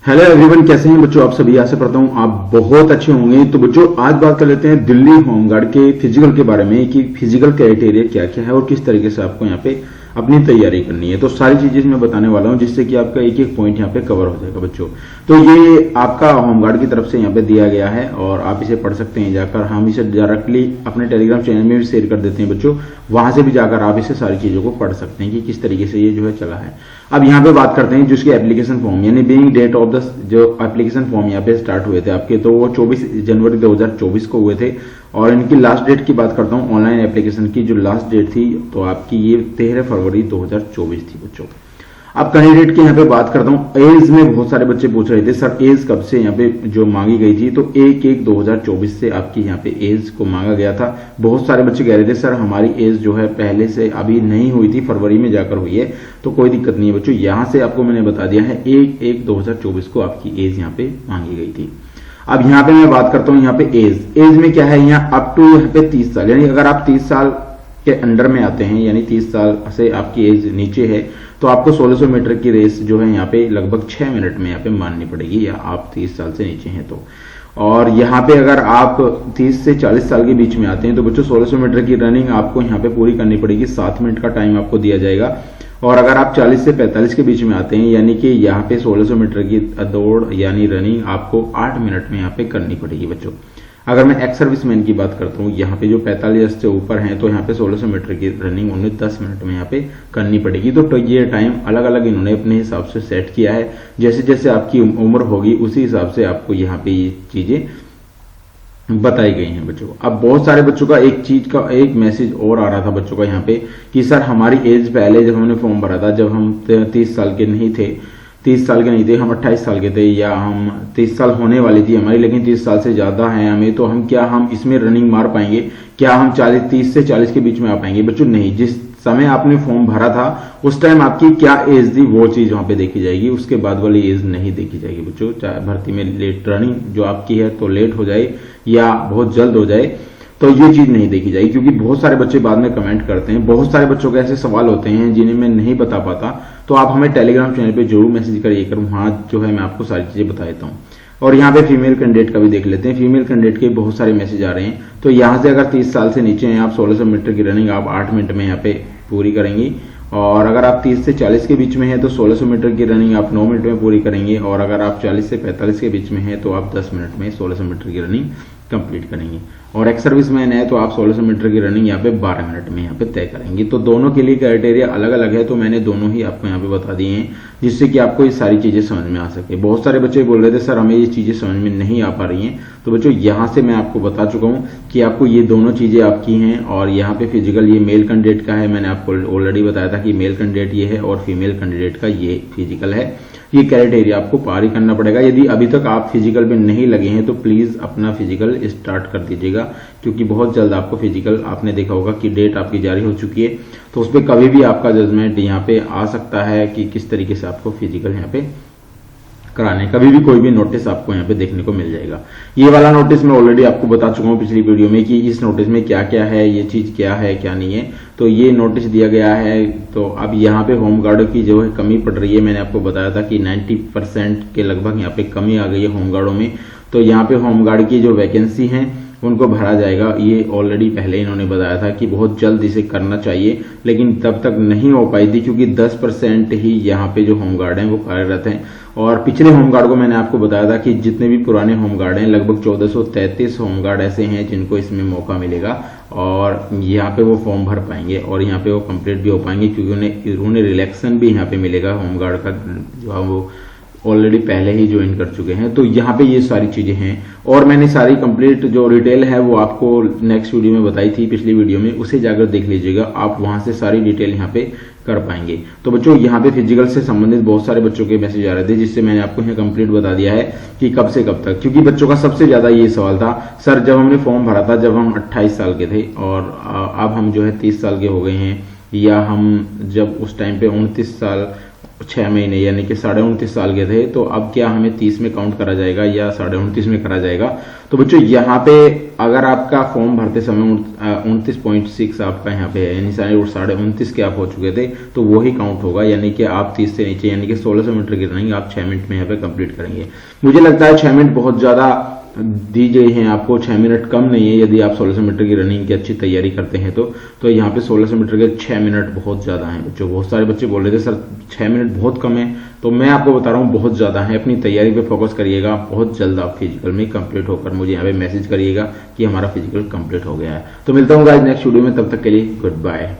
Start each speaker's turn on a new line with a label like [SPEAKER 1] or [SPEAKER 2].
[SPEAKER 1] Hello everyone, कैसे हैं बच्चों आप सभी। आशा करता हूं आप बहुत अच्छे होंगे। तो बच्चों आज बात कर लेते हैं दिल्ली होमगार्ड के फिजिकल के बारे में कि फिजिकल क्राइटेरिया क्या क्या है और किस तरीके से आपको यहाँ पे अपनी तैयारी करनी है। तो सारी चीजें मैं बताने वाला हूं जिससे कि आपका एक एक पॉइंट यहाँ पे कवर हो जाएगा बच्चों। तो ये आपका होमगार्ड की तरफ से यहाँ पे दिया गया है और आप इसे पढ़ सकते हैं जाकर। हम इसे डायरेक्टली अपने टेलीग्राम चैनल में भी शेयर कर देते हैं बच्चों, वहां से भी जाकर आप इसे सारी चीजों को पढ़ सकते हैं कि किस तरीके से ये जो है चला है। अब यहाँ पे बात करते हैं जिसके एप्लीकेशन फॉर्म यानी बीइंग डेट ऑफ द जो एप्लीकेशन फॉर्म यहाँ पे स्टार्ट हुए थे आपके, तो वो 24 जनवरी 2024 को हुए थे। और इनकी लास्ट डेट की बात करता हूँ, ऑनलाइन एप्लीकेशन की जो लास्ट डेट थी तो आपकी ये 13 फरवरी 2024 थी बच्चों। अब कैंडिडेट की यहाँ पे बात करता हूँ, एज में बहुत सारे बच्चे पूछ रहे थे सर एज कब से यहाँ पे जो मांगी गई थी, तो 1/1/2024 से आपकी यहाँ पे एज को मांगा गया था। बहुत सारे बच्चे कह रहे थे सर हमारी एज जो है पहले से अभी नहीं हुई थी, फरवरी में जाकर हुई है। तो कोई दिक्कत नहीं है बच्चों, यहाँ से आपको मैंने बता दिया है 1/1/2024 को आपकी एज यहाँ पे मांगी गई थी। अब यहाँ पे मैं बात करता हूँ यहाँ पे एज में क्या है, यहाँ अप टू यहाँ पे 30 साल, यानी अगर आप 30 साल के अंडर में आते हैं यानी 30 साल से आपकी एज नीचे है तो आपको 1600 मीटर की रेस जो है यहाँ पे लगभग 6 मिनट में यहाँ पे माननी पड़ेगी, या आप 30 साल से नीचे हैं तो। और यहाँ पे अगर आप 30 से 40 साल के बीच में आते हैं तो बच्चों 1600 मीटर की रनिंग आपको यहाँ पे पूरी करनी पड़ेगी, 7 मिनट का टाइम आपको दिया जाएगा। और अगर आप 40 से 45 के बीच में आते हैं यानी कि यहाँ पे 1600 मीटर की दौड़ यानी रनिंग आपको 8 मिनट में यहाँ पे करनी पड़ेगी बच्चों। अगर मैं एक्स सर्विसमैन की बात करता हूँ, यहाँ पे जो 45 से ऊपर हैं तो यहाँ पे 1600 मीटर की रनिंग उन्हें 10 मिनट में यहाँ पे करनी पड़ेगी। तो ये टाइम अलग अलग इन्होंने अपने हिसाब से सेट किया है, जैसे जैसे आपकी उम्र होगी उसी हिसाब से आपको यहाँ पे ये चीजें बताई गई हैं बच्चों। अब बहुत सारे बच्चों का एक चीज का एक मैसेज और आ रहा था बच्चों का यहाँ पे कि सर हमारी एज पहले जब हमने फॉर्म भरा था, जब हम 30 साल के नहीं थे, 30 साल के नहीं थे, हम 28 साल के थे, या हम 30 साल होने वाली थी हमारी लेकिन 30 साल से ज्यादा है हमें, तो हम इसमें रनिंग मार पाएंगे क्या, हम 30 से 40 के बीच में आ पाएंगे बच्चों? नहीं। जिस समय आपने फॉर्म भरा था उस टाइम आपकी क्या एज थी वो चीज वहां पे देखी जाएगी, उसके बाद वाली एज नहीं देखी जाएगी बच्चों। चाहे भर्ती में लेट रनिंग जो आपकी है तो लेट हो जाए या बहुत जल्द हो जाए तो ये चीज नहीं देखी जाएगी, क्योंकि बहुत सारे बच्चे बाद में कमेंट करते हैं, बहुत सारे बच्चों के ऐसे सवाल होते हैं जिन्हें मैं नहीं बता पाता। तो आप हमें टेलीग्राम चैनल पे जरूर मैसेज करिएगा, वहां जो है मैं आपको सारी चीजें बता देता हूँ। और यहाँ पे फीमेल कैंडिडेट का भी देख लेते हैं। फीमेल कैंडिडेट के बहुत सारे मैसेज आ रहे हैं। तो यहाँ से अगर 30 साल से नीचे हैं आप 1600 मीटर की रनिंग आप 8 मिनट में यहाँ पे पूरी करेंगी, और अगर आप 30 से 40 के बीच में हैं तो 1600 मीटर की रनिंग आप 9 मिनट में पूरी करेंगे, और अगर आप 40 से 45 के बीच में हैं तो आप 10 मिनट में 1600 मीटर की रनिंग कंप्लीट करेंगे। और एक्स सर्विसमैन है तो आप 1600 मीटर की रनिंग यहाँ पे 12 मिनट में यहाँ पे तय करेंगे। तो दोनों के लिए क्राइटेरिया अलग अलग है, तो मैंने दोनों ही आपको यहाँ पे बता दिए हैं जिससे कि आपको ये सारी चीजें समझ में आ सके। बहुत सारे बच्चे बोल रहे थे सर हमें ये चीजें समझ में नहीं आ पा रही हैं, तो बच्चों यहाँ से मैं आपको बता चुका हूँ कि आपको ये दोनों चीजें आपकी हैं। और यहाँ पे फिजिकल ये मेल कैंडिडेट का है, मैंने आपको ऑलरेडी बताया था कि मेल कैंडिडेट ये है और फीमेल कैंडिडेट का ये फिजिकल है। ये क्राइटेरिया आपको पार ही करना पड़ेगा। यदि अभी तक आप फिजिकल में नहीं लगे हैं तो प्लीज अपना फिजिकल स्टार्ट कर दीजिएगा, क्योंकि बहुत जल्द आपको फिजिकल, आपने देखा होगा कि डेट आपकी जारी हो चुकी है, तो उस पर कभी भी आपका जजमेंट यहाँ पे आ सकता है कि किस तरीके से आपको फिजिकल यहाँ पे कराने, कभी भी कोई भी नोटिस आपको यहाँ पे देखने को मिल जाएगा। ये वाला नोटिस मैं ऑलरेडी आपको बता चुका हूँ पिछली वीडियो में कि इस नोटिस में क्या क्या है, ये चीज क्या है क्या नहीं है। तो ये नोटिस दिया गया है। तो अब यहाँ पे होमगार्ड की जो है कमी पड़ रही है, मैंने आपको बताया था कि 90% के लगभग यहाँ पे कमी आ गई है होमगार्डों में। तो यहाँ पे होमगार्ड की जो वैकेंसी है उनको भरा जाएगा, ये ऑलरेडी पहले इन्होंने बताया था कि बहुत जल्द इसे करना चाहिए, लेकिन तब तक नहीं हो पाई थी क्योंकि 10% ही यहाँ पे जो होमगार्ड हैं वो कार्यरत हैं। और पिछले होमगार्ड को मैंने आपको बताया था कि जितने भी पुराने होमगार्ड हैं लगभग 1433 होमगार्ड ऐसे हैं जिनको इसमें मौका मिलेगा और यहाँ पे वो फॉर्म भर पाएंगे और यहाँ पे वो कंप्लीट भी हो पाएंगे, क्योंकि उन्हें रिलैक्सन भी यहाँ पे मिलेगा होमगार्ड का, जो वो ऑलरेडी पहले ही ज्वाइन कर चुके हैं। तो यहाँ पे ये सारी चीजें हैं और मैंने सारी कंप्लीट जो डिटेल है वो आपको नेक्स्ट वीडियो में बताई थी, पिछली वीडियो में, उसे जाकर देख लीजिएगा, आप वहां से सारी डिटेल यहाँ पे कर पाएंगे। तो बच्चों यहाँ पे फिजिकल से संबंधित बहुत सारे बच्चों के मैसेज आ रहे थे, जिससे मैंने आपको यहाँ कंप्लीट बता दिया है कि कब से कब तक, क्योंकि बच्चों का सबसे ज्यादा ये सवाल था सर जब हमने फॉर्म भरा था जब हम 28 साल के थे और अब हम जो है 30 साल के हो गए हैं, या हम जब उस टाइम पे 29 साल 6 महीने यानी कि 29.5 साल के थे, तो अब क्या हमें 30 में काउंट करा जाएगा या 29.5 में करा जाएगा? तो बच्चों यहाँ पे अगर आपका फॉर्म भरते समय 29.6 आपका यहाँ पे है, यानी 29.5 के आप हो चुके थे, तो वो ही काउंट होगा, यानी कि आप 30 से नीचे यानी कि 1600 मीटर की रनिंग आप 6 मिनट में यहाँ पे कंप्लीट करेंगे। मुझे लगता है 6 मिनट बहुत ज्यादा दी गई हैं आपको, 6 मिनट कम नहीं है यदि आप 1600 मीटर की रनिंग की अच्छी तैयारी करते हैं तो यहाँ पे 1600 मीटर के 6 मिनट बहुत ज्यादा हैं बच्चों। बहुत सारे बच्चे बोल रहे थे सर 6 मिनट बहुत कम है, तो मैं आपको बता रहा हूँ बहुत ज्यादा है। अपनी तैयारी पे फोकस करिएगा, बहुत जल्द आप फिजिकल में कंप्लीट होकर मुझे यहाँ पे मैसेज करिएगा कि हमारा फिजिकल कंप्लीट हो गया है। तो मिलता हूँ गाइस नेक्स्ट वीडियो में, तब तक के लिए गुड बाय।